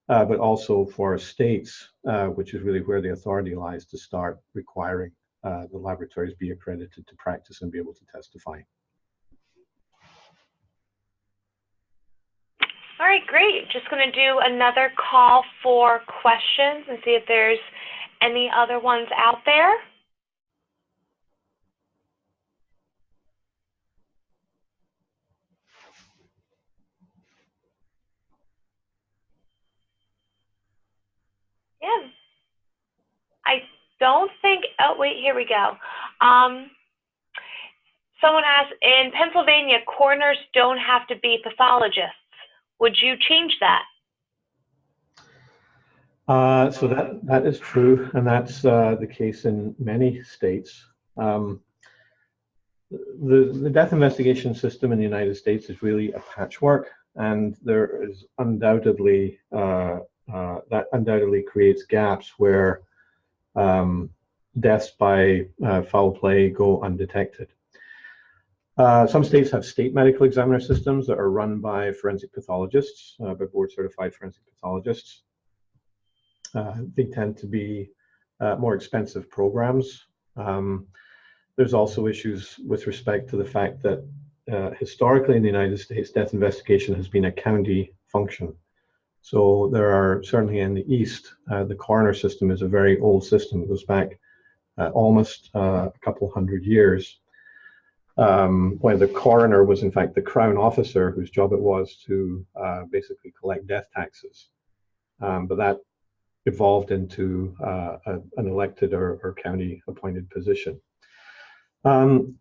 But also for states, which is really where the authority lies, to start requiring the laboratories be accredited to practice and be able to testify. All right, great. Just going to do another call for questions and see if there's any other ones out there. don't think, oh wait, here we go. Someone asked, in Pennsylvania, coroners don't have to be pathologists. Would you change that? So that is true, and that's the case in many states. The death investigation system in the United States is really a patchwork, and there is undoubtedly that undoubtedly creates gaps where deaths by foul play go undetected. Some states have state medical examiner systems that are run by forensic pathologists, by board-certified forensic pathologists. They tend to be more expensive programs. There's also issues with respect to the fact that historically in the United States, death investigation has been a county function. So there are, certainly in the East, the coroner system is a very old system. It goes back almost a couple hundred years, where the coroner was in fact the crown officer whose job it was to basically collect death taxes. But that evolved into an elected or county appointed position.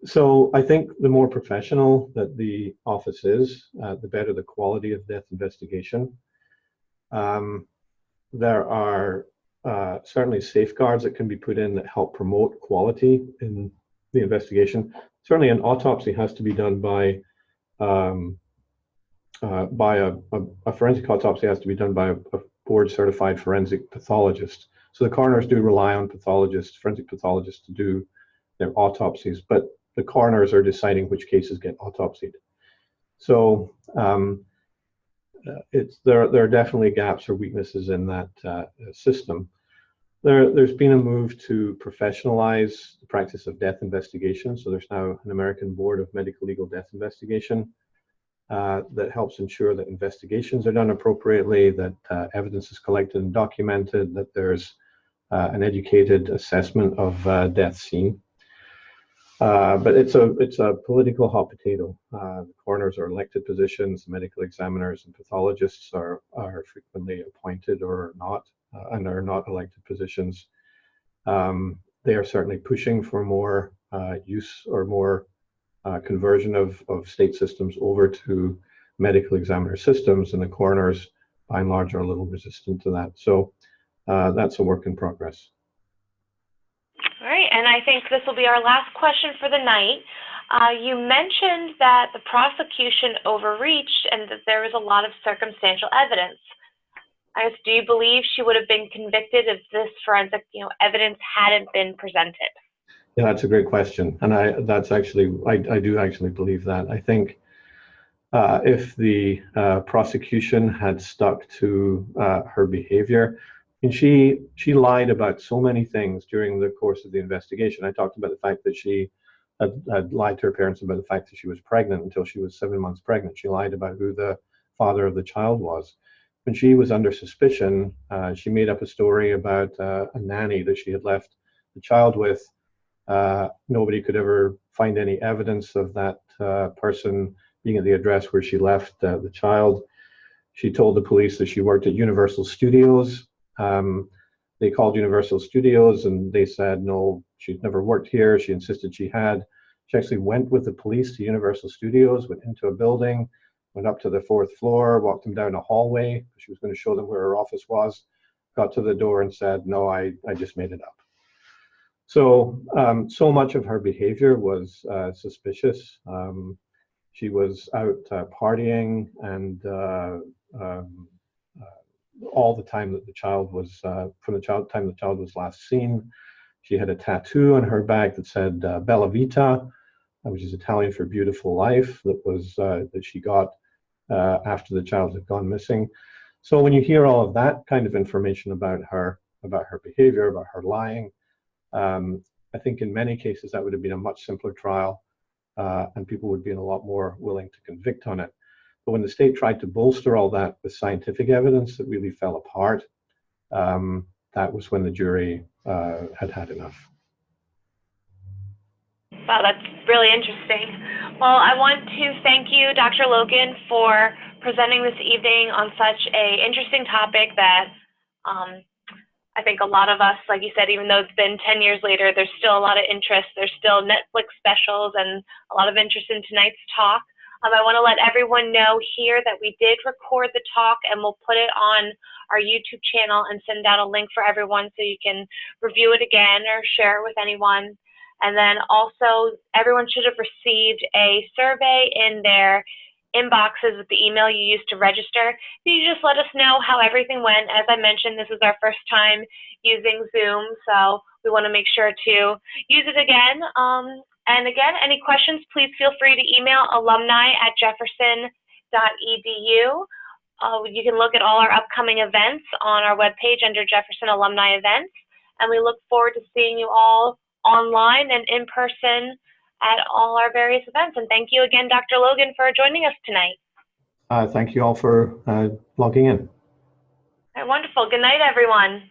So I think the more professional that the office is, the better the quality of death investigation. There are certainly safeguards that can be put in that help promote quality in the investigation. Certainly an autopsy has to be done by a forensic autopsy has to be done by a board-certified forensic pathologist. So the coroners do rely on pathologists, forensic pathologists, to do their autopsies, but the coroners are deciding which cases get autopsied. So there are definitely gaps or weaknesses in that system. There's been a move to professionalize the practice of death investigation. So there's now an American Board of Medical Legal Death Investigation that helps ensure that investigations are done appropriately, that evidence is collected and documented, that there's an educated assessment of death scene. But it's a political hot potato. The coroners are elected positions, medical examiners and pathologists are frequently appointed or not, and are not elected positions. They are certainly pushing for more use or more conversion of state systems over to medical examiner systems, and the coroners, by and large, are a little resistant to that. So that's a work in progress. All right, and I think this will be our last question for the night. You mentioned that the prosecution overreached and that there was a lot of circumstantial evidence. I guess, do you believe she would have been convicted if this forensic, evidence hadn't been presented? Yeah, that's a great question, and I do actually believe that. I think if the prosecution had stuck to her behavior, and she lied about so many things during the course of the investigation. I talked about the fact that she had lied to her parents about the fact that she was pregnant until she was 7 months pregnant. She lied about who the father of the child was. When she was under suspicion, she made up a story about a nanny that she had left the child with. Nobody could ever find any evidence of that person being at the address where she left the child. She told the police that she worked at Universal Studios. They called Universal Studios and they said, no, she'd never worked here. She insisted she had. She actually went with the police to Universal Studios, went into a building, went up to the 4th floor, walked them down a hallway. She was going to show them where her office was, got to the door and said, no, I just made it up. So, so much of her behavior was suspicious. She was out partying, and all the time that the child was, from the time the child was last seen, she had a tattoo on her back that said Bella Vita, which is Italian for beautiful life, that she got after the child had gone missing. So when you hear all of that kind of information about her behavior, about her lying, I think in many cases that would have been a much simpler trial, and people would be a lot more willing to convict on it. But when the state tried to bolster all that with scientific evidence that really fell apart, that was when the jury had enough. Wow, that's really interesting. Well, I want to thank you, Dr. Logan, for presenting this evening on such an interesting topic that I I think a lot of us, like you said, even though it's been 10 years later, there's still a lot of interest. There's still Netflix specials and a lot of interest in tonight's talk. I want to let everyone know here that we did record the talk, and we'll put it on our YouTube channel and send out a link for everyone so you can review it again or share it with anyone. And then also, everyone should have received a survey in their inboxes with the email you used to register. So you just let us know how everything went. As I mentioned, this is our first time using Zoom, so we want to make sure to use it again. And again, any questions, please feel free to email alumni@jefferson.edu. You can look at all our upcoming events on our webpage under Jefferson Alumni Events, and we look forward to seeing you all online and in person at all our various events. And thank you again, Dr. Logan, for joining us tonight. Thank you all for logging in. All right, wonderful. Good night, everyone.